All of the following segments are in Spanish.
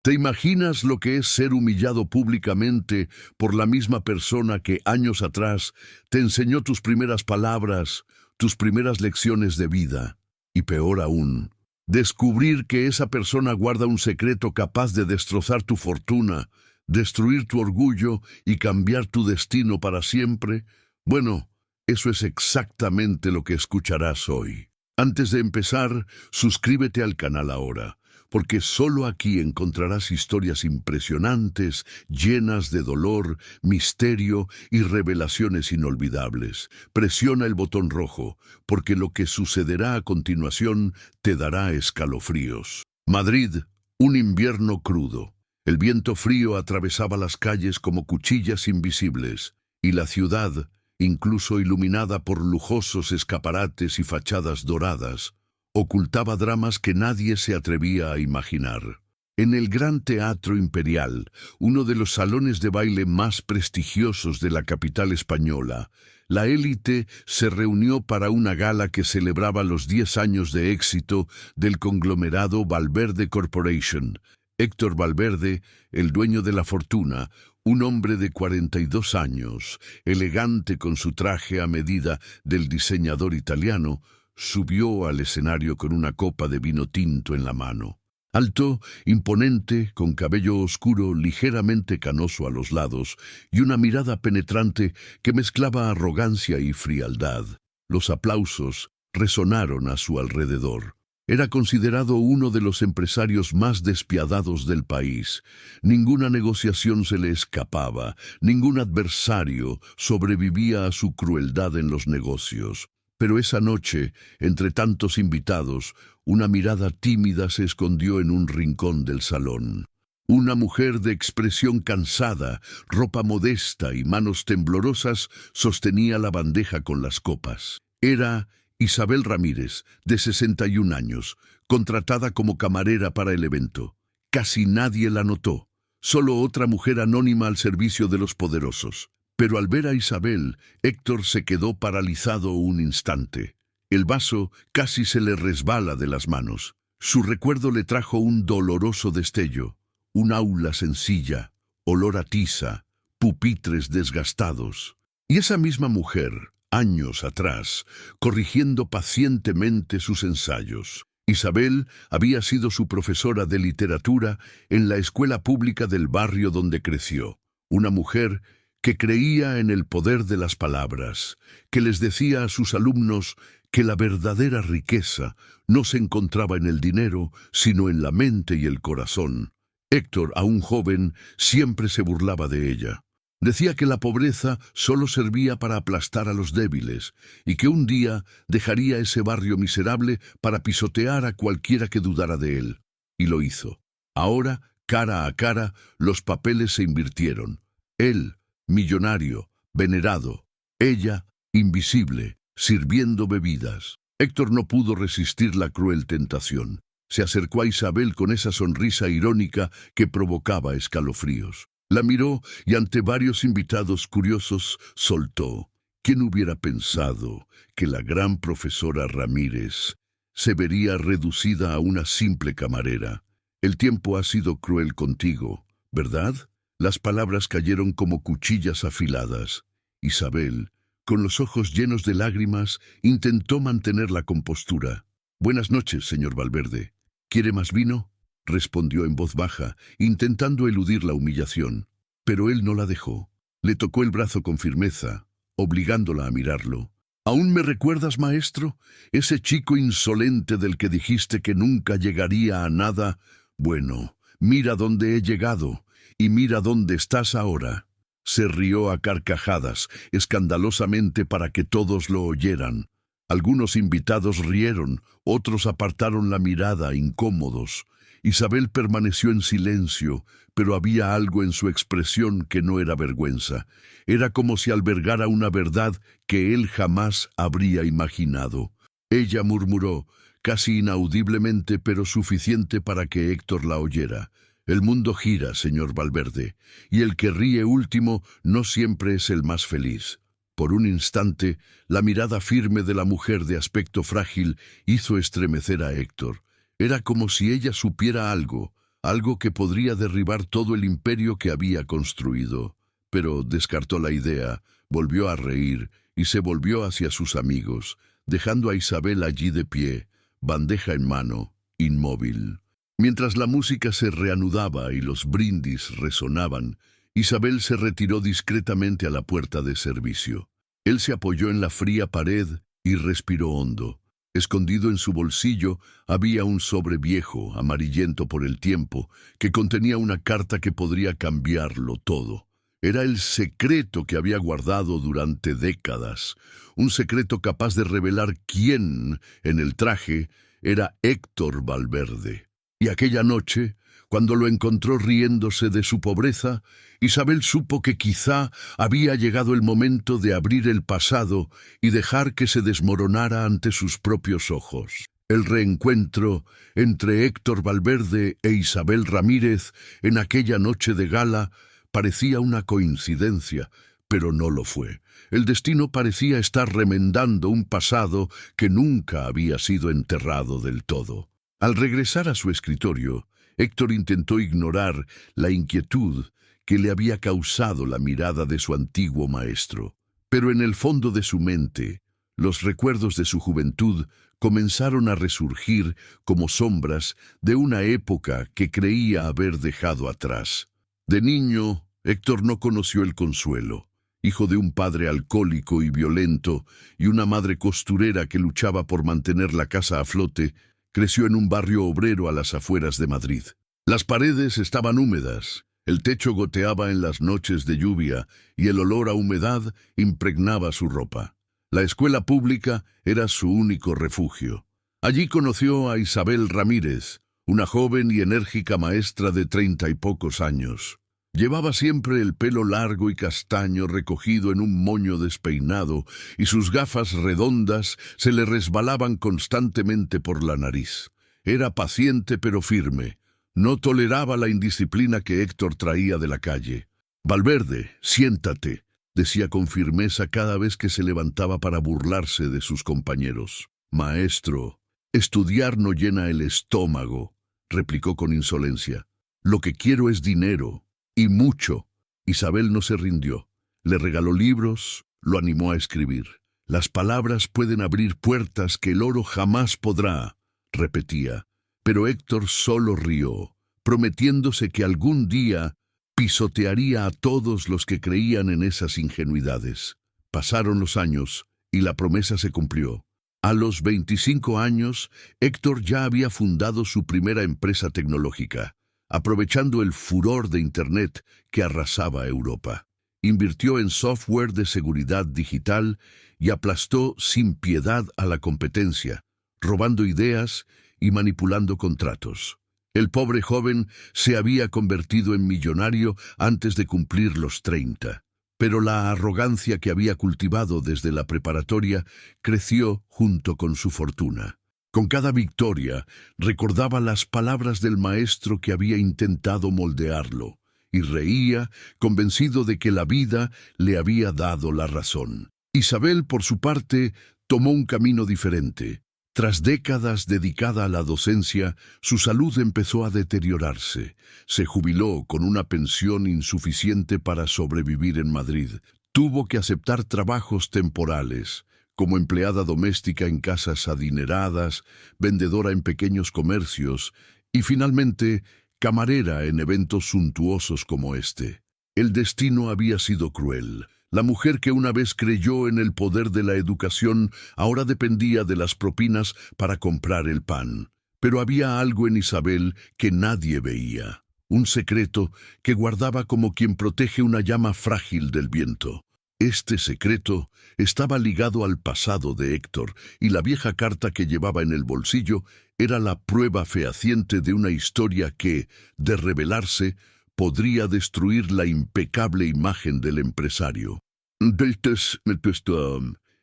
¿Te imaginas lo que es ser humillado públicamente por la misma persona que años atrás te enseñó tus primeras palabras, tus primeras lecciones de vida? Y peor aún, descubrir que esa persona guarda un secreto capaz de destrozar tu fortuna, destruir tu orgullo y cambiar tu destino para siempre. Bueno, eso es exactamente lo que escucharás hoy. Antes de empezar, suscríbete al canal ahora, porque solo aquí encontrarás historias impresionantes, llenas de dolor, misterio y revelaciones inolvidables. Presiona el botón rojo, porque lo que sucederá a continuación te dará escalofríos. Madrid, un invierno crudo. El viento frío atravesaba las calles como cuchillas invisibles, y la ciudad, incluso iluminada por lujosos escaparates y fachadas doradas, ocultaba dramas que nadie se atrevía a imaginar. En el Gran Teatro Imperial, uno de los salones de baile más prestigiosos de la capital española, la élite se reunió para una gala que celebraba los 10 años de éxito del conglomerado Valverde Corporation. Héctor Valverde, el dueño de la fortuna, un hombre de 42 años, elegante con su traje a medida del diseñador italiano, subió al escenario con una copa de vino tinto en la mano. Alto, imponente, con cabello oscuro ligeramente canoso a los lados y una mirada penetrante que mezclaba arrogancia y frialdad. Los aplausos resonaron a su alrededor. Era considerado uno de los empresarios más despiadados del país. Ninguna negociación se le escapaba, ningún adversario sobrevivía a su crueldad en los negocios. Pero esa noche, entre tantos invitados, una mirada tímida se escondió en un rincón del salón. Una mujer de expresión cansada, ropa modesta y manos temblorosas sostenía la bandeja con las copas. Era Isabel Ramírez, de 61 años, contratada como camarera para el evento. Casi nadie la notó, solo otra mujer anónima al servicio de los poderosos. Pero al ver a Isabel, Héctor se quedó paralizado un instante. El vaso casi se le resbala de las manos. Su recuerdo le trajo un doloroso destello, un aula sencilla, olor a tiza, pupitres desgastados. Y esa misma mujer, años atrás, corrigiendo pacientemente sus ensayos. Isabel había sido su profesora de literatura en la escuela pública del barrio donde creció. Una mujer que creía en el poder de las palabras, que les decía a sus alumnos que la verdadera riqueza no se encontraba en el dinero, sino en la mente y el corazón. Héctor, aún joven, siempre se burlaba de ella. Decía que la pobreza solo servía para aplastar a los débiles y que un día dejaría ese barrio miserable para pisotear a cualquiera que dudara de él. Y lo hizo. Ahora, cara a cara, los papeles se invirtieron. Él, millonario, venerado; ella, invisible, sirviendo bebidas. Héctor no pudo resistir la cruel tentación. Se acercó a Isabel con esa sonrisa irónica que provocaba escalofríos. La miró y ante varios invitados curiosos soltó: ¿Quién hubiera pensado que la gran profesora Ramírez se vería reducida a una simple camarera? El tiempo ha sido cruel contigo, ¿verdad? Las palabras cayeron como cuchillas afiladas. Isabel, con los ojos llenos de lágrimas, intentó mantener la compostura. «Buenas noches, señor Valverde. ¿Quiere más vino?», respondió en voz baja, intentando eludir la humillación. Pero él no la dejó. Le tocó el brazo con firmeza, obligándola a mirarlo. «¿Aún me recuerdas, maestro? Ese chico insolente del que dijiste que nunca llegaría a nada. Bueno, mira dónde he llegado. Y mira dónde estás ahora». Se rió a carcajadas, escandalosamente para que todos lo oyeran. Algunos invitados rieron, otros apartaron la mirada, incómodos. Isabel permaneció en silencio, pero había algo en su expresión que no era vergüenza. Era como si albergara una verdad que él jamás habría imaginado. Ella murmuró, casi inaudiblemente, pero suficiente para que Héctor la oyera: «El mundo gira, señor Valverde, y el que ríe último no siempre es el más feliz». Por un instante, la mirada firme de la mujer de aspecto frágil hizo estremecer a Héctor. Era como si ella supiera algo, algo que podría derribar todo el imperio que había construido. Pero descartó la idea, volvió a reír y se volvió hacia sus amigos, dejando a Isabel allí de pie, bandeja en mano, inmóvil. Mientras la música se reanudaba y los brindis resonaban, Isabel se retiró discretamente a la puerta de servicio. Él se apoyó en la fría pared y respiró hondo. Escondido en su bolsillo había un sobre viejo, amarillento por el tiempo, que contenía una carta que podría cambiarlo todo. Era el secreto que había guardado durante décadas, un secreto capaz de revelar quién, en el traje, era Héctor Valverde. Y aquella noche, cuando lo encontró riéndose de su pobreza, Isabel supo que quizá había llegado el momento de abrir el pasado y dejar que se desmoronara ante sus propios ojos. El reencuentro entre Héctor Valverde e Isabel Ramírez en aquella noche de gala parecía una coincidencia, pero no lo fue. El destino parecía estar remendando un pasado que nunca había sido enterrado del todo. Al regresar a su escritorio, Héctor intentó ignorar la inquietud que le había causado la mirada de su antiguo maestro. Pero en el fondo de su mente, los recuerdos de su juventud comenzaron a resurgir como sombras de una época que creía haber dejado atrás. De niño, Héctor no conoció el consuelo. Hijo de un padre alcohólico y violento y una madre costurera que luchaba por mantener la casa a flote, creció en un barrio obrero a las afueras de Madrid. Las paredes estaban húmedas, el techo goteaba en las noches de lluvia y el olor a humedad impregnaba su ropa. La escuela pública era su único refugio. Allí conoció a Isabel Ramírez, una joven y enérgica maestra de 30 y pocos años. Llevaba siempre el pelo largo y castaño recogido en un moño despeinado y sus gafas redondas se le resbalaban constantemente por la nariz. Era paciente pero firme. No toleraba la indisciplina que Héctor traía de la calle. «Valverde, siéntate», decía con firmeza cada vez que se levantaba para burlarse de sus compañeros. «Maestro, estudiar no llena el estómago», replicó con insolencia. «Lo que quiero es dinero. Y mucho». Isabel no se rindió. Le regaló libros, lo animó a escribir. «Las palabras pueden abrir puertas que el oro jamás podrá», repetía. Pero Héctor solo rió, prometiéndose que algún día pisotearía a todos los que creían en esas ingenuidades. Pasaron los años y la promesa se cumplió. A los 25 años, Héctor ya había fundado su primera empresa tecnológica, aprovechando el furor de Internet que arrasaba Europa. Invirtió en software de seguridad digital y aplastó sin piedad a la competencia, robando ideas y manipulando contratos. El pobre joven se había convertido en millonario antes de cumplir los 30, pero la arrogancia que había cultivado desde la preparatoria creció junto con su fortuna. Con cada victoria recordaba las palabras del maestro que había intentado moldearlo, y reía, convencido de que la vida le había dado la razón. Isabel, por su parte, tomó un camino diferente. Tras décadas dedicada a la docencia, su salud empezó a deteriorarse. Se jubiló con una pensión insuficiente para sobrevivir en Madrid. Tuvo que aceptar trabajos temporales, como empleada doméstica en casas adineradas, vendedora en pequeños comercios y, finalmente, camarera en eventos suntuosos como este. El destino había sido cruel. La mujer que una vez creyó en el poder de la educación ahora dependía de las propinas para comprar el pan. Pero había algo en Isabel que nadie veía, un secreto que guardaba como quien protege una llama frágil del viento. Este secreto estaba ligado al pasado de Héctor, y la vieja carta que llevaba en el bolsillo era la prueba fehaciente de una historia que, de revelarse, podría destruir la impecable imagen del empresario.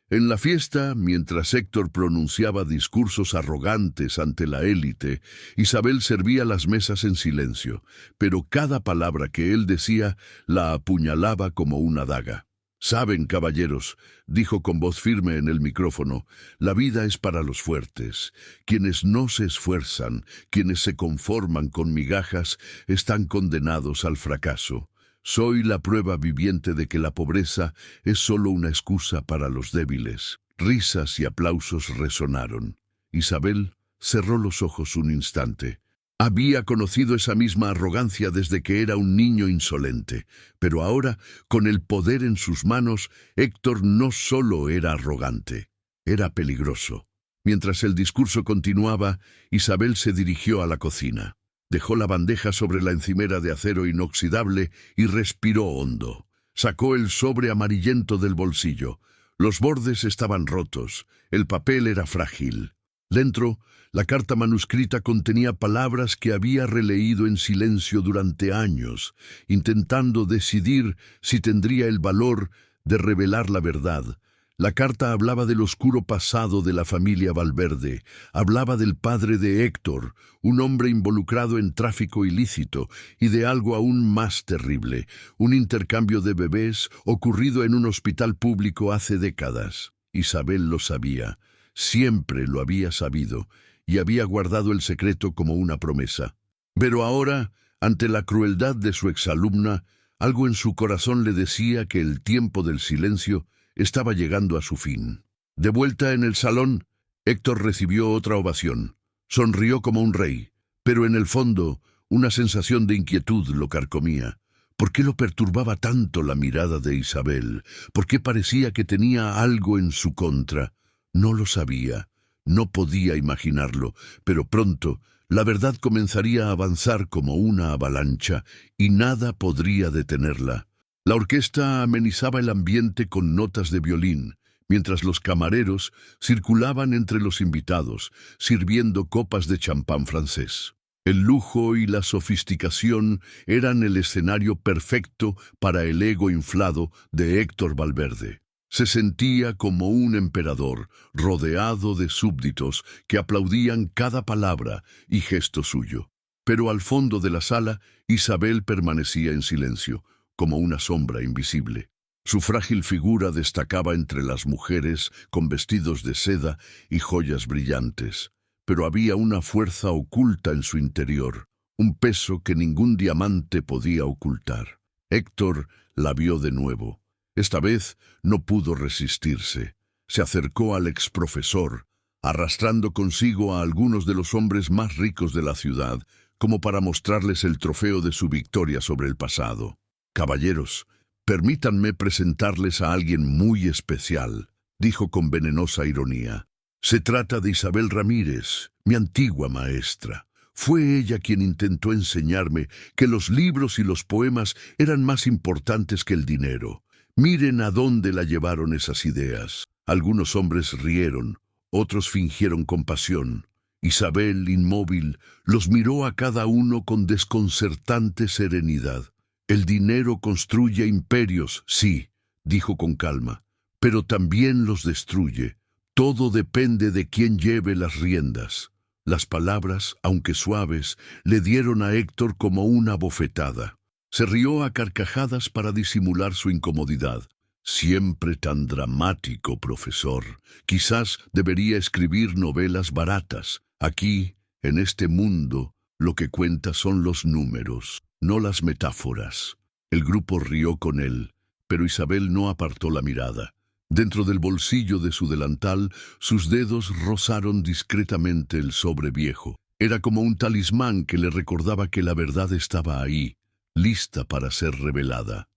En la fiesta, mientras Héctor pronunciaba discursos arrogantes ante la élite, Isabel servía las mesas en silencio, pero cada palabra que él decía la apuñalaba como una daga. Saben, caballeros, dijo con voz firme en el micrófono, la vida es para los fuertes. Quienes no se esfuerzan, quienes se conforman con migajas, están condenados al fracaso. Soy la prueba viviente de que la pobreza es solo una excusa para los débiles. Risas y aplausos resonaron. Isabel cerró los ojos un instante. Había conocido esa misma arrogancia desde que era un niño insolente, pero ahora, con el poder en sus manos, Héctor no solo era arrogante, era peligroso. Mientras el discurso continuaba, Isabel se dirigió a la cocina. Dejó la bandeja sobre la encimera de acero inoxidable y respiró hondo. Sacó el sobre amarillento del bolsillo. Los bordes estaban rotos, el papel era frágil. Dentro, la carta manuscrita contenía palabras que había releído en silencio durante años, intentando decidir si tendría el valor de revelar la verdad. La carta hablaba del oscuro pasado de la familia Valverde, hablaba del padre de Héctor, un hombre involucrado en tráfico ilícito, y de algo aún más terrible, un intercambio de bebés ocurrido en un hospital público hace décadas. Isabel lo sabía. Siempre lo había sabido y había guardado el secreto como una promesa. Pero ahora, ante la crueldad de su exalumna, algo en su corazón le decía que el tiempo del silencio estaba llegando a su fin. De vuelta en el salón, Héctor recibió otra ovación. Sonrió como un rey, pero en el fondo una sensación de inquietud lo carcomía. ¿Por qué lo perturbaba tanto la mirada de Isabel? ¿Por qué parecía que tenía algo en su contra? No lo sabía, no podía imaginarlo, pero pronto la verdad comenzaría a avanzar como una avalancha y nada podría detenerla. La orquesta amenizaba el ambiente con notas de violín, mientras los camareros circulaban entre los invitados, sirviendo copas de champán francés. El lujo y la sofisticación eran el escenario perfecto para el ego inflado de Héctor Valverde. Se sentía como un emperador, rodeado de súbditos que aplaudían cada palabra y gesto suyo. Pero al fondo de la sala, Isabel permanecía en silencio, como una sombra invisible. Su frágil figura destacaba entre las mujeres con vestidos de seda y joyas brillantes. Pero había una fuerza oculta en su interior, un peso que ningún diamante podía ocultar. Héctor la vio de nuevo. Esta vez no pudo resistirse. Se acercó al exprofesor, arrastrando consigo a algunos de los hombres más ricos de la ciudad, como para mostrarles el trofeo de su victoria sobre el pasado. «Caballeros, permítanme presentarles a alguien muy especial», dijo con venenosa ironía. «Se trata de Isabel Ramírez, mi antigua maestra. Fue ella quien intentó enseñarme que los libros y los poemas eran más importantes que el dinero. Miren a dónde la llevaron esas ideas». Algunos hombres rieron, otros fingieron compasión. Isabel, inmóvil, los miró a cada uno con desconcertante serenidad. «El dinero construye imperios, sí», dijo con calma, «pero también los destruye. Todo depende de quién lleve las riendas». Las palabras, aunque suaves, le dieron a Héctor como una bofetada. Se rió a carcajadas para disimular su incomodidad. «Siempre tan dramático, profesor. Quizás debería escribir novelas baratas. Aquí, en este mundo, lo que cuenta son los números, no las metáforas». El grupo rió con él, pero Isabel no apartó la mirada. Dentro del bolsillo de su delantal, sus dedos rozaron discretamente el sobre viejo. Era como un talismán que le recordaba que la verdad estaba ahí, lista para ser revelada.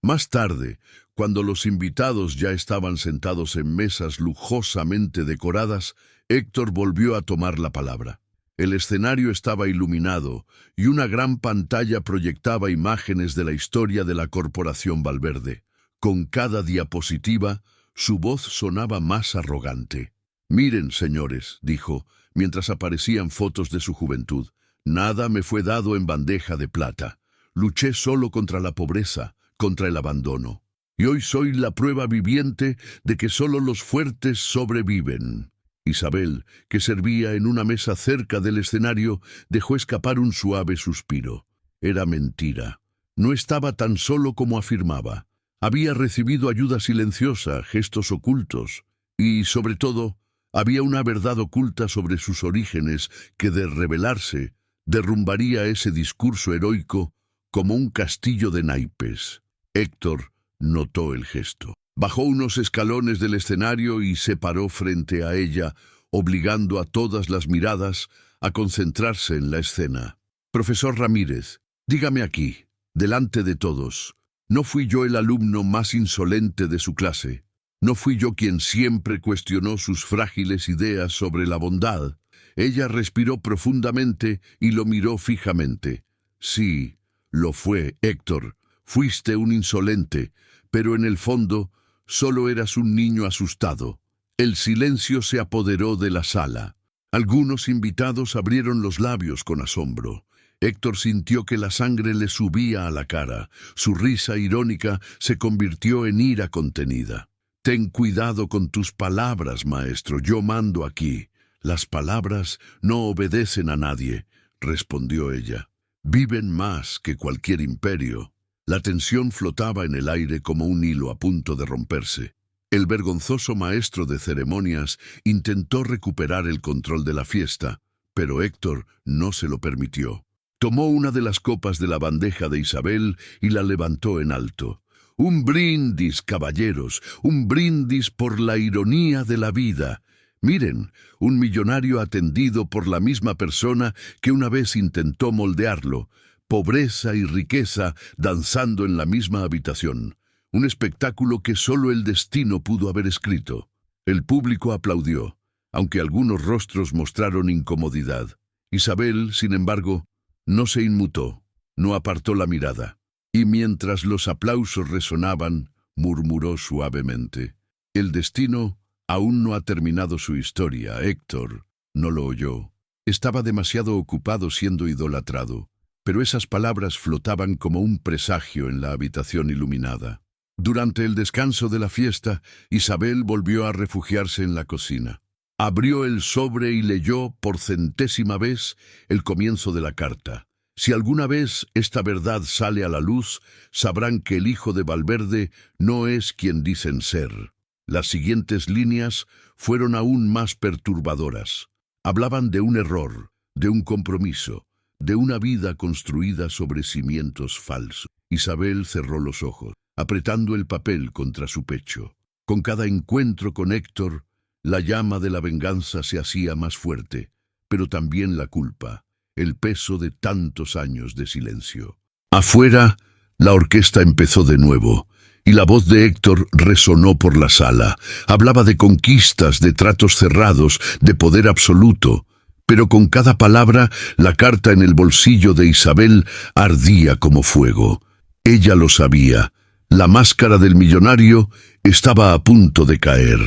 Más tarde, cuando los invitados ya estaban sentados en mesas lujosamente decoradas, Héctor volvió a tomar la palabra. El escenario estaba iluminado y una gran pantalla proyectaba imágenes de la historia de la Corporación Valverde. Con cada diapositiva, su voz sonaba más arrogante. «Miren, señores», dijo, mientras aparecían fotos de su juventud, «nada me fue dado en bandeja de plata. Luché solo contra la pobreza, contra el abandono. Y hoy soy la prueba viviente de que solo los fuertes sobreviven». Isabel, que servía en una mesa cerca del escenario, dejó escapar un suave suspiro. Era mentira. No estaba tan solo como afirmaba. Había recibido ayuda silenciosa, gestos ocultos, y, sobre todo, había una verdad oculta sobre sus orígenes que, de revelarse, derrumbaría ese discurso heroico como un castillo de naipes. Héctor notó el gesto. Bajó unos escalones del escenario y se paró frente a ella, obligando a todas las miradas a concentrarse en la escena. Profesor Ramírez, dígame aquí, delante de todos, ¿no fui yo el alumno más insolente de su clase? ¿No fui yo quien siempre cuestionó sus frágiles ideas sobre la bondad? Ella respiró profundamente y lo miró fijamente. Sí, lo fue, Héctor. Fuiste un insolente, pero en el fondo solo eras un niño asustado. El silencio se apoderó de la sala. Algunos invitados abrieron los labios con asombro. Héctor sintió que la sangre le subía a la cara. Su risa irónica se convirtió en ira contenida. Ten cuidado con tus palabras, maestro, yo mando aquí. Las palabras no obedecen a nadie, respondió ella. Viven más que cualquier imperio. La tensión flotaba en el aire como un hilo a punto de romperse. El vergonzoso maestro de ceremonias intentó recuperar el control de la fiesta, pero Héctor no se lo permitió. Tomó una de las copas de la bandeja de Isabel y la levantó en alto. Un brindis, caballeros, un brindis por la ironía de la vida. Miren, un millonario atendido por la misma persona que una vez intentó moldearlo. Pobreza y riqueza danzando en la misma habitación. Un espectáculo que solo el destino pudo haber escrito. El público aplaudió, aunque algunos rostros mostraron incomodidad. Isabel, sin embargo, no se inmutó, no apartó la mirada. Y mientras los aplausos resonaban, murmuró suavemente. El destino aún no ha terminado su historia, Héctor. No lo oyó. Estaba demasiado ocupado siendo idolatrado, pero esas palabras flotaban como un presagio en la habitación iluminada. Durante el descanso de la fiesta, Isabel volvió a refugiarse en la cocina. Abrió el sobre y leyó por centésima vez el comienzo de la carta. Si alguna vez esta verdad sale a la luz, sabrán que el hijo de Valverde no es quien dicen ser. Las siguientes líneas fueron aún más perturbadoras. Hablaban de un error, de un compromiso, de una vida construida sobre cimientos falsos. Isabel cerró los ojos, apretando el papel contra su pecho. Con cada encuentro con Héctor, la llama de la venganza se hacía más fuerte, pero también la culpa. El peso de tantos años de silencio. Afuera, la orquesta empezó de nuevo, y la voz de Héctor resonó por la sala. Hablaba de conquistas, de tratos cerrados, de poder absoluto, pero con cada palabra, la carta en el bolsillo de Isabel ardía como fuego. Ella lo sabía. La máscara del millonario estaba a punto de caer.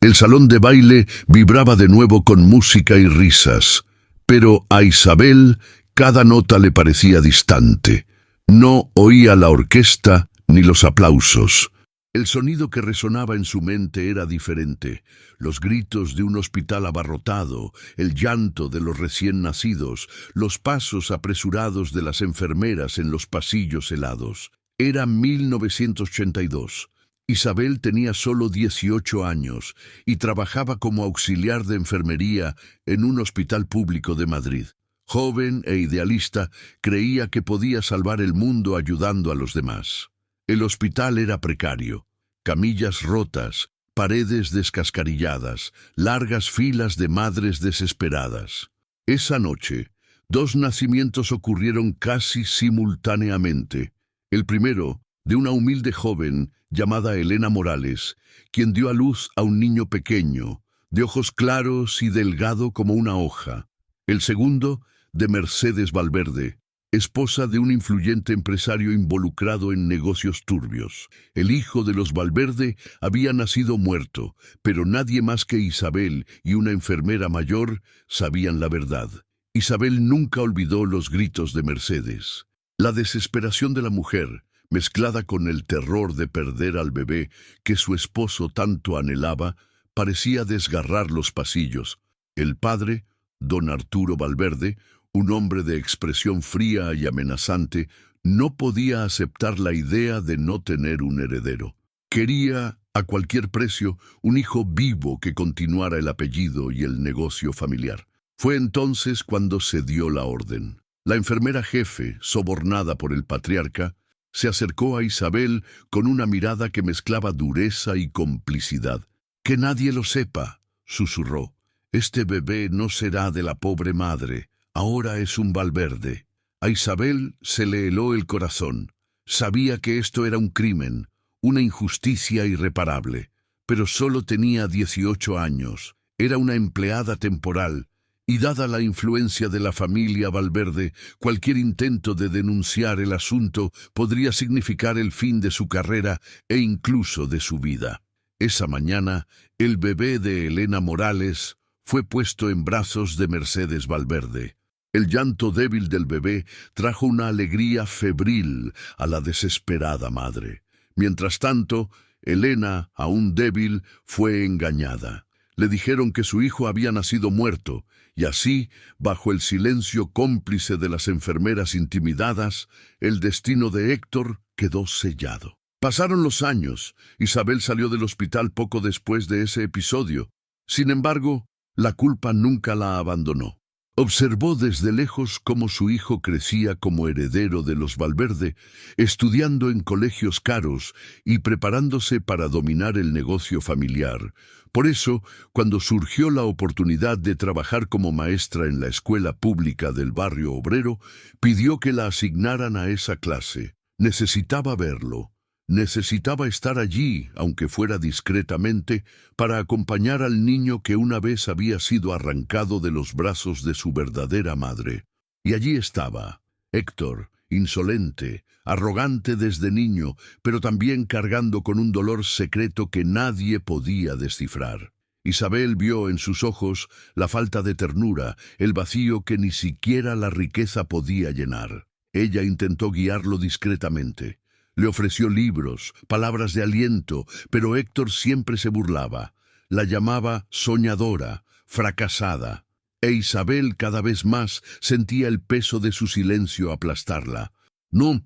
El salón de baile vibraba de nuevo con música y risas. Pero a Isabel cada nota le parecía distante. No oía la orquesta ni los aplausos. El sonido que resonaba en su mente era diferente. Los gritos de un hospital abarrotado, el llanto de los recién nacidos, los pasos apresurados de las enfermeras en los pasillos helados. Era 1982. Isabel tenía solo 18 años y trabajaba como auxiliar de enfermería en un hospital público de Madrid. Joven e idealista, creía que podía salvar el mundo ayudando a los demás. El hospital era precario. Camillas rotas, paredes descascarilladas, largas filas de madres desesperadas. Esa noche, 2 nacimientos ocurrieron casi simultáneamente. El primero, de una humilde joven llamada Elena Morales, quien dio a luz a un niño pequeño, de ojos claros y delgado como una hoja. El segundo, de Mercedes Valverde, esposa de un influyente empresario involucrado en negocios turbios. El hijo de los Valverde había nacido muerto, pero nadie más que Isabel y una enfermera mayor sabían la verdad. Isabel nunca olvidó los gritos de Mercedes. La desesperación de la mujer, mezclada con el terror de perder al bebé que su esposo tanto anhelaba, parecía desgarrar los pasillos. El padre, don Arturo Valverde, un hombre de expresión fría y amenazante, No podía aceptar la idea de no tener un heredero. Quería, a cualquier precio, un hijo vivo que continuara el apellido y el negocio familiar. Fue entonces cuando se dio la orden. La enfermera jefe, sobornada por el patriarca, se acercó a Isabel con una mirada que mezclaba dureza y complicidad. «Que nadie lo sepa», susurró. «Este bebé no será de la pobre madre. Ahora es un Valverde». A Isabel se le heló el corazón. Sabía que esto era un crimen, una injusticia irreparable. Pero solo tenía 18 años. Era una empleada temporal. Y dada la influencia de la familia Valverde, cualquier intento de denunciar el asunto podría significar el fin de su carrera e incluso de su vida. Esa mañana, el bebé de Elena Morales fue puesto en brazos de Mercedes Valverde. El llanto débil del bebé trajo una alegría febril a la desesperada madre. Mientras tanto, Elena, aún débil, fue engañada. Le dijeron que su hijo había nacido muerto, y así, bajo el silencio cómplice de las enfermeras intimidadas, el destino de Héctor quedó sellado. Pasaron los años. Isabel salió del hospital poco después de ese episodio. Sin embargo, la culpa nunca la abandonó. Observó desde lejos cómo su hijo crecía como heredero de los Valverde, estudiando en colegios caros y preparándose para dominar el negocio familiar. Por eso, cuando surgió la oportunidad de trabajar como maestra en la escuela pública del barrio obrero, pidió que la asignaran a esa clase. Necesitaba verlo. Necesitaba estar allí, aunque fuera discretamente, para acompañar al niño que una vez había sido arrancado de los brazos de su verdadera madre. Y allí estaba, Héctor, insolente, arrogante desde niño, pero también cargando con un dolor secreto que nadie podía descifrar. Isabel vio en sus ojos la falta de ternura, el vacío que ni siquiera la riqueza podía llenar. Ella intentó guiarlo discretamente. Le ofreció libros, palabras de aliento, pero Héctor siempre se burlaba. La llamaba soñadora, fracasada. E Isabel cada vez más sentía el peso de su silencio aplastarla. No,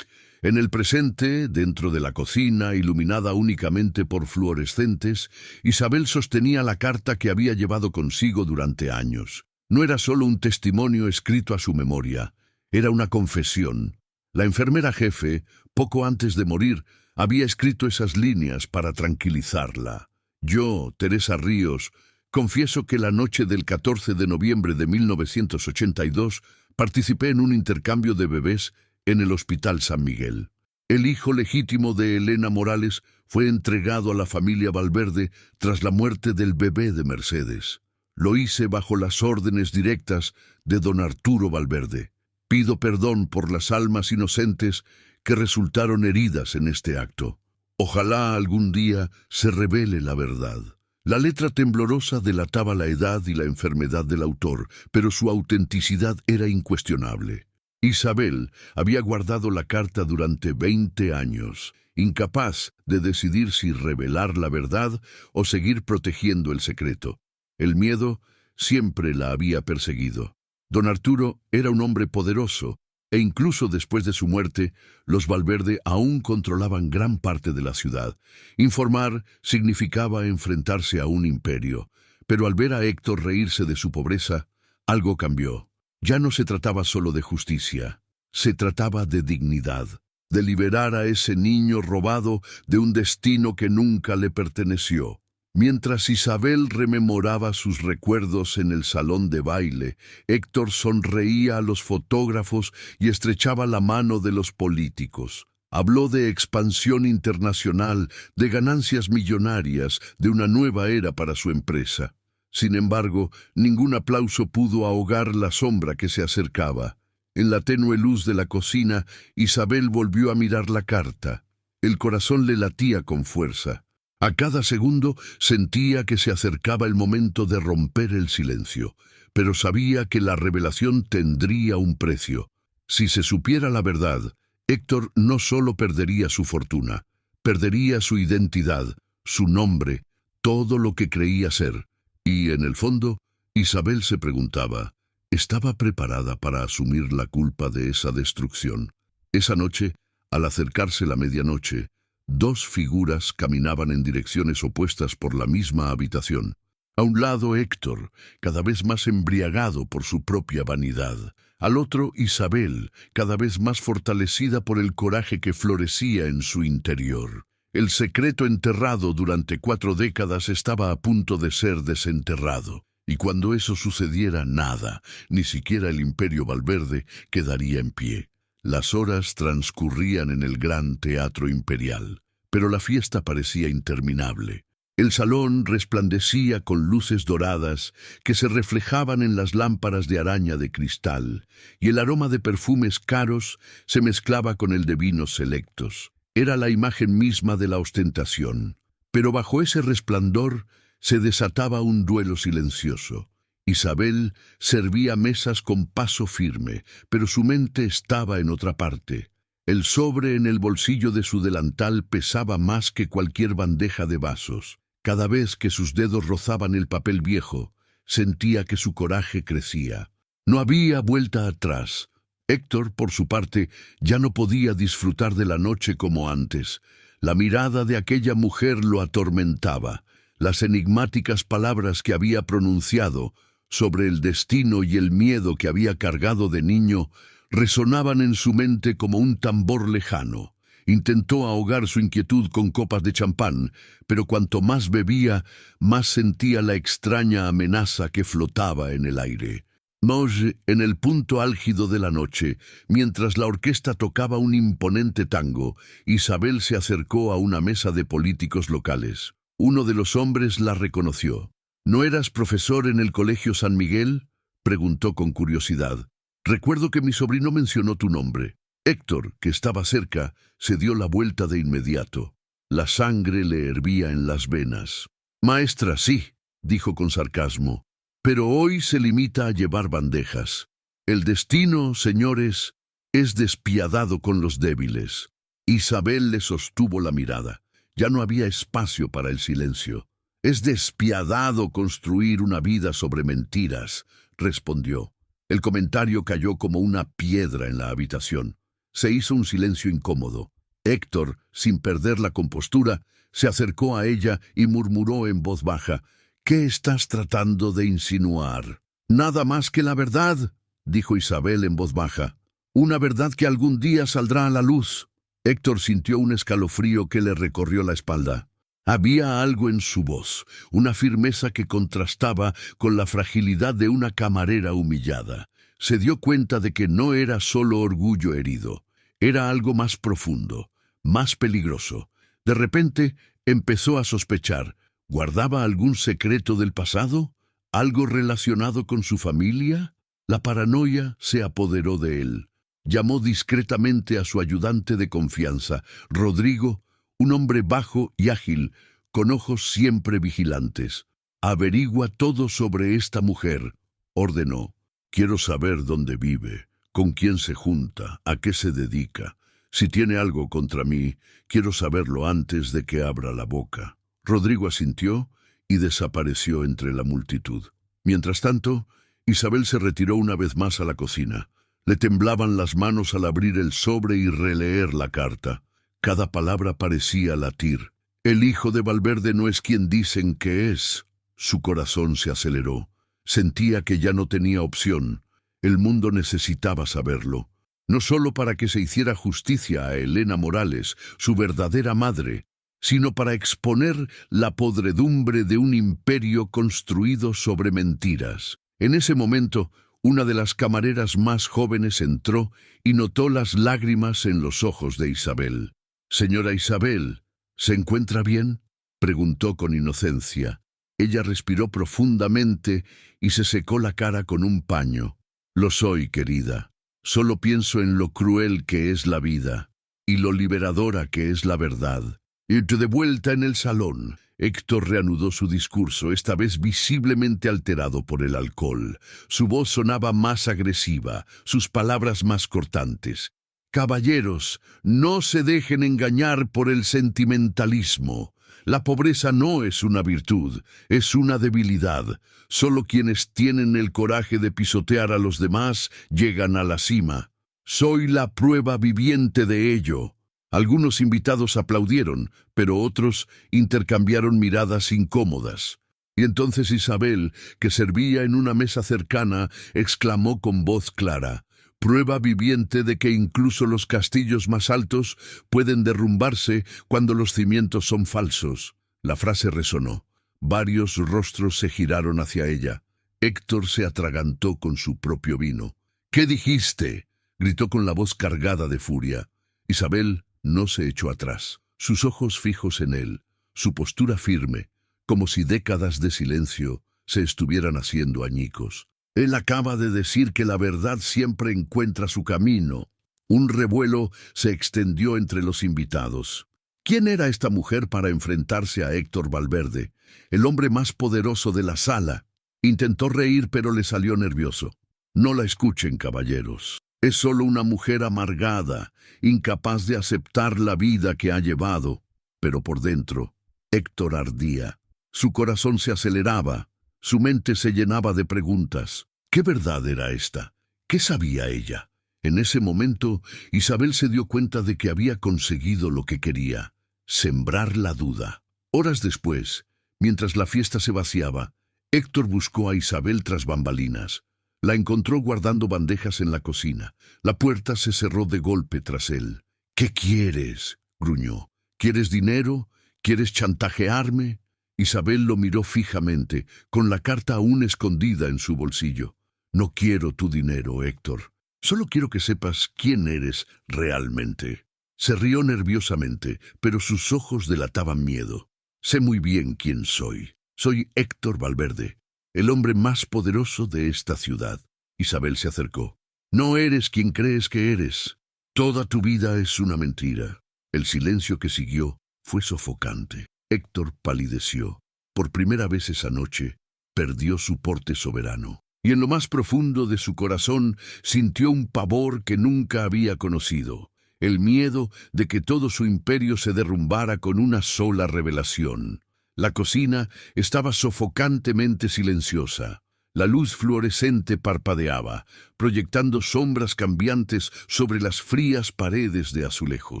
en el presente, dentro de la cocina, iluminada únicamente por fluorescentes, Isabel sostenía la carta que había llevado consigo durante años. No era solo un testimonio escrito a su memoria, era una confesión. La enfermera jefe, poco antes de morir, había escrito esas líneas para tranquilizarla. Yo, Teresa Ríos, confieso que la noche del 14 de noviembre de 1982 participé en un intercambio de bebés en el Hospital San Miguel. El hijo legítimo de Elena Morales fue entregado a la familia Valverde tras la muerte del bebé de Mercedes. Lo hice bajo las órdenes directas de don Arturo Valverde. Pido perdón por las almas inocentes que resultaron heridas en este acto. Ojalá algún día se revele la verdad. La letra temblorosa delataba la edad y la enfermedad del autor, pero su autenticidad era incuestionable. Isabel había guardado la carta durante 20 años, incapaz de decidir si revelar la verdad o seguir protegiendo el secreto. El miedo siempre la había perseguido. Don Arturo era un hombre poderoso, e incluso después de su muerte, los Valverde aún controlaban gran parte de la ciudad. Informar significaba enfrentarse a un imperio, pero al ver a Héctor reírse de su pobreza, algo cambió. Ya no se trataba solo de justicia, se trataba de dignidad, de liberar a ese niño robado de un destino que nunca le perteneció. Mientras Isabel rememoraba sus recuerdos en el salón de baile, Héctor sonreía a los fotógrafos y estrechaba la mano de los políticos. Habló de expansión internacional, de ganancias millonarias, de una nueva era para su empresa. Sin embargo, ningún aplauso pudo ahogar la sombra que se acercaba. En la tenue luz de la cocina, Isabel volvió a mirar la carta. El corazón le latía con fuerza. A cada segundo sentía que se acercaba el momento de romper el silencio, pero sabía que la revelación tendría un precio. Si se supiera la verdad, Héctor no solo perdería su fortuna, perdería su identidad, su nombre, todo lo que creía ser. Y, en el fondo, Isabel se preguntaba, ¿estaba preparada para asumir la culpa de esa destrucción? Esa noche, al acercarse la medianoche, dos figuras caminaban en direcciones opuestas por la misma habitación. A un lado Héctor, cada vez más embriagado por su propia vanidad. Al otro Isabel, cada vez más fortalecida por el coraje que florecía en su interior. El secreto enterrado durante 4 décadas estaba a punto de ser desenterrado. Y cuando eso sucediera, nada, ni siquiera el Imperio Valverde, quedaría en pie. Las horas transcurrían en el gran teatro imperial, pero la fiesta parecía interminable. El salón resplandecía con luces doradas que se reflejaban en las lámparas de araña de cristal, y el aroma de perfumes caros se mezclaba con el de vinos selectos. Era la imagen misma de la ostentación, pero bajo ese resplandor se desataba un duelo silencioso. Isabel servía mesas con paso firme, pero su mente estaba en otra parte. El sobre en el bolsillo de su delantal pesaba más que cualquier bandeja de vasos. Cada vez que sus dedos rozaban el papel viejo, sentía que su coraje crecía. No había vuelta atrás. Héctor, por su parte, ya no podía disfrutar de la noche como antes. La mirada de aquella mujer lo atormentaba. Las enigmáticas palabras que había pronunciado sobre el destino y el miedo que había cargado de niño resonaban en su mente como un tambor lejano. Intentó ahogar su inquietud con copas de champán, pero cuanto más bebía, más sentía la extraña amenaza que flotaba en el aire. Moge, en el punto álgido de la noche, mientras la orquesta tocaba un imponente tango, Isabel se acercó a una mesa de políticos locales. Uno de los hombres la reconoció. ¿No eras profesor en el Colegio San Miguel?, preguntó con curiosidad. Recuerdo que mi sobrino mencionó tu nombre. Héctor, que estaba cerca, se dio la vuelta de inmediato. La sangre le hervía en las venas. Maestra, sí, dijo con sarcasmo, pero hoy se limita a llevar bandejas. El destino, señores, es despiadado con los débiles. Isabel le sostuvo la mirada. Ya no había espacio para el silencio. Es despiadado construir una vida sobre mentiras, respondió. El comentario cayó como una piedra en la habitación. Se hizo un silencio incómodo. Héctor, sin perder la compostura, se acercó a ella y murmuró en voz baja: «¿Qué estás tratando de insinuar?» «Nada más que la verdad», dijo Isabel en voz baja. «Una verdad que algún día saldrá a la luz». Héctor sintió un escalofrío que le recorrió la espalda. Había algo en su voz, una firmeza que contrastaba con la fragilidad de una camarera humillada. Se dio cuenta de que no era solo orgullo herido, era algo más profundo, más peligroso. De repente empezó a sospechar. ¿Guardaba algún secreto del pasado? ¿Algo relacionado con su familia? La paranoia se apoderó de él. Llamó discretamente a su ayudante de confianza, Rodrigo, un hombre bajo y ágil, con ojos siempre vigilantes. «Averigua todo sobre esta mujer», ordenó. «Quiero saber dónde vive, con quién se junta, a qué se dedica. Si tiene algo contra mí, quiero saberlo antes de que abra la boca». Rodrigo asintió y desapareció entre la multitud. Mientras tanto, Isabel se retiró una vez más a la cocina. Le temblaban las manos al abrir el sobre y releer la carta. Cada palabra parecía latir. «El hijo de Valverde no es quien dicen que es». Su corazón se aceleró. Sentía que ya no tenía opción. El mundo necesitaba saberlo. No solo para que se hiciera justicia a Elena Morales, su verdadera madre, sino para exponer la podredumbre de un imperio construido sobre mentiras. En ese momento, una de las camareras más jóvenes entró y notó las lágrimas en los ojos de Isabel. «Señora Isabel, ¿se encuentra bien?», preguntó con inocencia. Ella respiró profundamente y se secó la cara con un paño. «Lo soy, querida. Solo pienso en lo cruel que es la vida y lo liberadora que es la verdad». Y de vuelta en el salón, Héctor reanudó su discurso, esta vez visiblemente alterado por el alcohol. Su voz sonaba más agresiva, sus palabras más cortantes. «Caballeros, no se dejen engañar por el sentimentalismo. La pobreza no es una virtud, es una debilidad. Solo quienes tienen el coraje de pisotear a los demás llegan a la cima». Soy la prueba viviente de ello. Algunos invitados aplaudieron, pero otros intercambiaron miradas incómodas. Y entonces Isabel, que servía en una mesa cercana, exclamó con voz clara: prueba viviente de que incluso los castillos más altos pueden derrumbarse cuando los cimientos son falsos. La frase resonó. Varios rostros se giraron hacia ella. Héctor se atragantó con su propio vino. ¿Qué dijiste?, gritó con la voz cargada de furia. Isabel no se echó atrás, sus ojos fijos en él, su postura firme, como si décadas de silencio se estuvieran haciendo añicos. Él acaba de decir que la verdad siempre encuentra su camino. Un revuelo se extendió entre los invitados. ¿Quién era esta mujer para enfrentarse a Héctor Valverde, el hombre más poderoso de la sala? Intentó reír, pero le salió nervioso. No la escuchen, caballeros. Es solo una mujer amargada, incapaz de aceptar la vida que ha llevado. Pero por dentro, Héctor ardía. Su corazón se aceleraba, su mente se llenaba de preguntas. ¿Qué verdad era esta? ¿Qué sabía ella? En ese momento, Isabel se dio cuenta de que había conseguido lo que quería: sembrar la duda. Horas después, mientras la fiesta se vaciaba, Héctor buscó a Isabel tras bambalinas. La encontró guardando bandejas en la cocina. La puerta se cerró de golpe tras él. ¿Qué quieres?, gruñó. ¿Quieres dinero? ¿Quieres chantajearme? Isabel lo miró fijamente, con la carta aún escondida en su bolsillo. No quiero tu dinero, Héctor. Solo quiero que sepas quién eres realmente. Se rió nerviosamente, pero sus ojos delataban miedo. Sé muy bien quién soy. Soy Héctor Valverde, el hombre más poderoso de esta ciudad. Isabel se acercó. No eres quien crees que eres. Toda tu vida es una mentira. El silencio que siguió fue sofocante. Héctor palideció. Por primera vez esa noche, perdió su porte soberano. Y en lo más profundo de su corazón sintió un pavor que nunca había conocido. El miedo de que todo su imperio se derrumbara con una sola revelación. La cocina estaba sofocantemente silenciosa. La luz fluorescente parpadeaba, proyectando sombras cambiantes sobre las frías paredes de azulejos.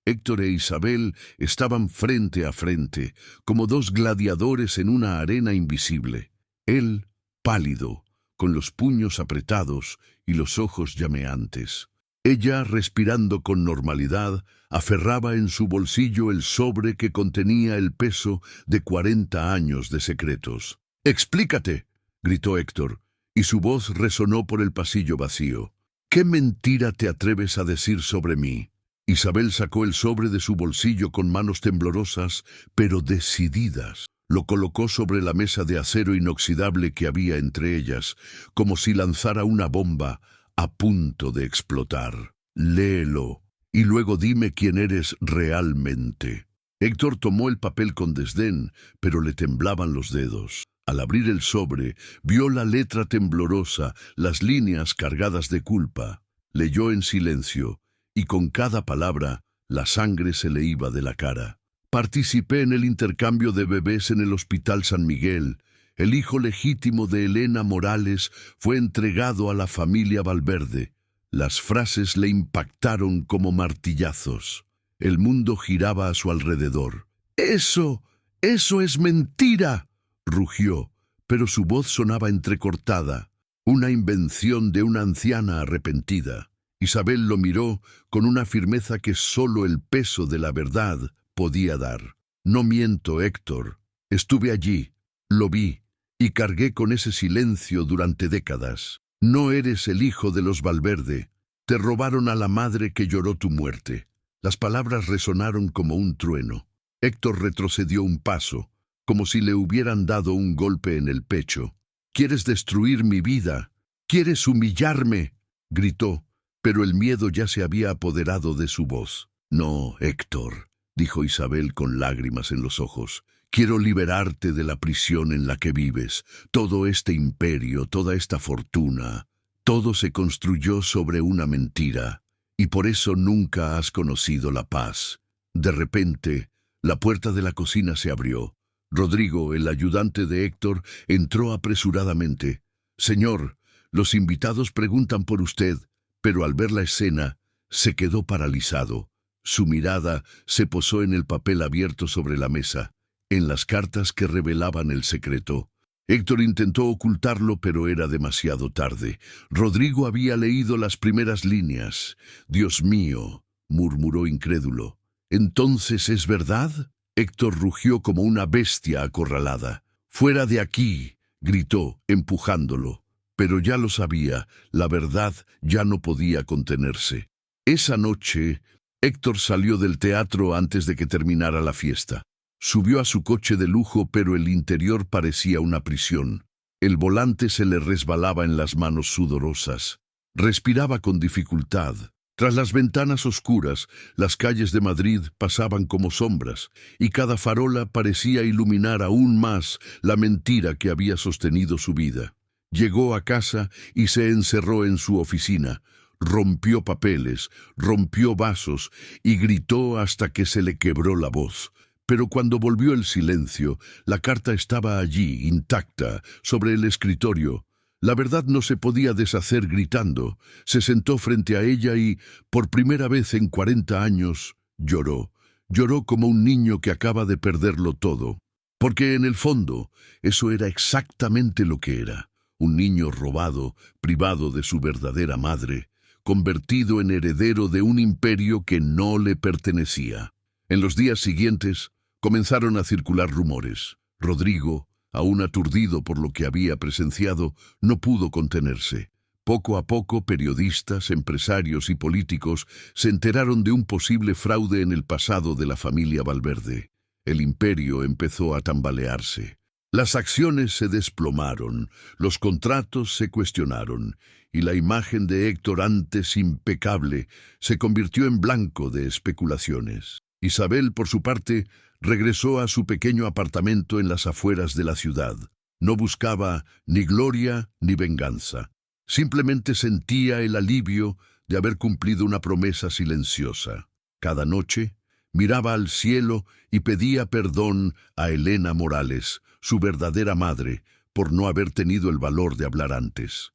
Héctor e Isabel estaban frente a frente, como dos gladiadores en una arena invisible. Él, pálido, con los puños apretados y los ojos llameantes. Ella, respirando con normalidad, aferraba en su bolsillo el sobre que contenía el peso de 40 años de secretos. «¡Explícate!», gritó Héctor, y su voz resonó por el pasillo vacío. «¿Qué mentira te atreves a decir sobre mí?». Isabel sacó el sobre de su bolsillo con manos temblorosas, pero decididas. Lo colocó sobre la mesa de acero inoxidable que había entre ellas, como si lanzara una bomba a punto de explotar. «Léelo, y luego dime quién eres realmente». Héctor tomó el papel con desdén, pero le temblaban los dedos. Al abrir el sobre, vio la letra temblorosa, las líneas cargadas de culpa. Leyó en silencio, y con cada palabra, la sangre se le iba de la cara. «Participé en el intercambio de bebés en el Hospital San Miguel. El hijo legítimo de Elena Morales fue entregado a la familia Valverde». Las frases le impactaron como martillazos. El mundo giraba a su alrededor. «¡Eso es mentira!», rugió, pero su voz sonaba entrecortada, una invención de una anciana arrepentida. Isabel lo miró con una firmeza que solo el peso de la verdad podía dar. «No miento, Héctor. Estuve allí, lo vi, y cargué con ese silencio durante décadas. No eres el hijo de los Valverde. Te robaron a la madre que lloró tu muerte». Las palabras resonaron como un trueno. Héctor retrocedió un paso, como si le hubieran dado un golpe en el pecho. «¿Quieres destruir mi vida? ¿Quieres humillarme?», gritó, pero el miedo ya se había apoderado de su voz. «No, Héctor», dijo Isabel con lágrimas en los ojos. «Quiero liberarte de la prisión en la que vives. Todo este imperio, toda esta fortuna, todo se construyó sobre una mentira, y por eso nunca has conocido la paz». De repente, la puerta de la cocina se abrió. Rodrigo, el ayudante de Héctor, entró apresuradamente. «Señor, los invitados preguntan por usted», pero al ver la escena, Se quedó paralizado. Su mirada se posó en el papel abierto sobre la mesa, en las cartas que revelaban el secreto. Héctor intentó ocultarlo, pero era demasiado tarde. Rodrigo había leído las primeras líneas. «Dios mío», murmuró incrédulo. «¿Entonces es verdad?». Héctor rugió como una bestia acorralada. «Fuera de aquí», gritó, empujándolo. Pero ya lo sabía, la verdad ya no podía contenerse. Esa noche, Héctor salió del teatro antes de que terminara la fiesta. Subió a su coche de lujo, pero el interior parecía una prisión. El volante se le resbalaba en las manos sudorosas. Respiraba con dificultad. Tras las ventanas oscuras, las calles de Madrid pasaban como sombras, y cada farola parecía iluminar aún más la mentira que había sostenido su vida. Llegó a casa y se encerró en su oficina. Rompió papeles, rompió vasos y gritó hasta que se le quebró la voz. Pero cuando volvió el silencio, la carta estaba allí, intacta, sobre el escritorio. La verdad no se podía deshacer gritando. Se sentó frente a ella y, por primera vez en 40 años, lloró. Lloró como un niño que acaba de perderlo todo. Porque en el fondo, eso era exactamente lo que era. Un niño robado, privado de su verdadera madre, convertido en heredero de un imperio que no le pertenecía. En los días siguientes, comenzaron a circular rumores. Rodrigo, aún aturdido por lo que había presenciado, no pudo contenerse. Poco a poco, periodistas, empresarios y políticos se enteraron de un posible fraude en el pasado de la familia Valverde. El imperio empezó a tambalearse. Las acciones se desplomaron, los contratos se cuestionaron, y la imagen de Héctor, antes impecable, se convirtió en blanco de especulaciones. Isabel, por su parte, regresó a su pequeño apartamento en las afueras de la ciudad. No buscaba ni gloria ni venganza. Simplemente sentía el alivio de haber cumplido una promesa silenciosa. Cada noche miraba al cielo y pedía perdón a Elena Morales, su verdadera madre, por no haber tenido el valor de hablar antes.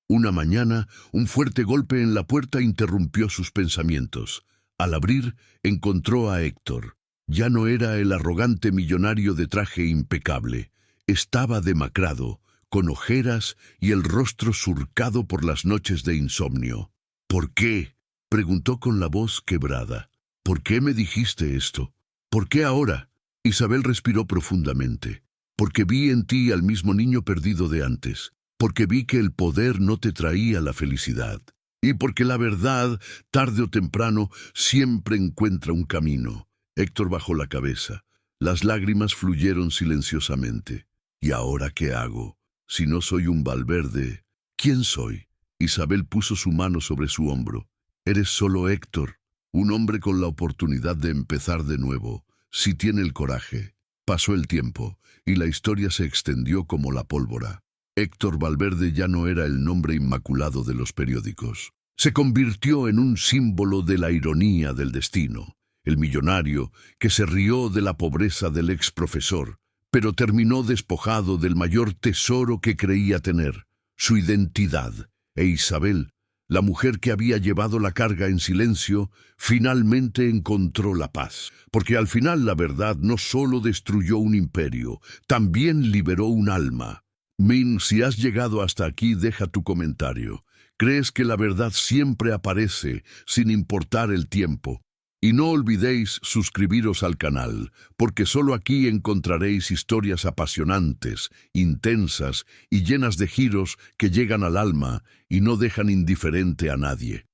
Una mañana, un fuerte golpe en la puerta interrumpió sus pensamientos. Al abrir, encontró a Héctor. Ya no era el arrogante millonario de traje impecable. Estaba demacrado, con ojeras y el rostro surcado por las noches de insomnio. «¿Por qué?», preguntó con la voz quebrada. «¿Por qué me dijiste esto? ¿Por qué ahora?». Isabel respiró profundamente. «Porque vi en ti al mismo niño perdido de antes. Porque vi que el poder no te traía la felicidad. Y porque la verdad, tarde o temprano, siempre encuentra un camino». Héctor bajó la cabeza. Las lágrimas fluyeron silenciosamente. «¿Y ahora qué hago? Si no soy un Valverde, ¿quién soy?». Isabel puso su mano sobre su hombro. «Eres solo Héctor, un hombre con la oportunidad de empezar de nuevo, si tiene el coraje». Pasó el tiempo, y la historia se extendió como la pólvora. Héctor Valverde ya no era el nombre inmaculado de los periódicos. Se convirtió en un símbolo de la ironía del destino. El millonario que se rió de la pobreza del ex profesor, pero terminó despojado del mayor tesoro que creía tener, su identidad. E Isabel, la mujer que había llevado la carga en silencio, finalmente encontró la paz. Porque al final la verdad no solo destruyó un imperio, también liberó un alma. Min, si has llegado hasta aquí, deja tu comentario. ¿Crees que la verdad siempre aparece, sin importar el tiempo? Y no olvidéis suscribiros al canal, porque solo aquí encontraréis historias apasionantes, intensas y llenas de giros que llegan al alma y no dejan indiferente a nadie.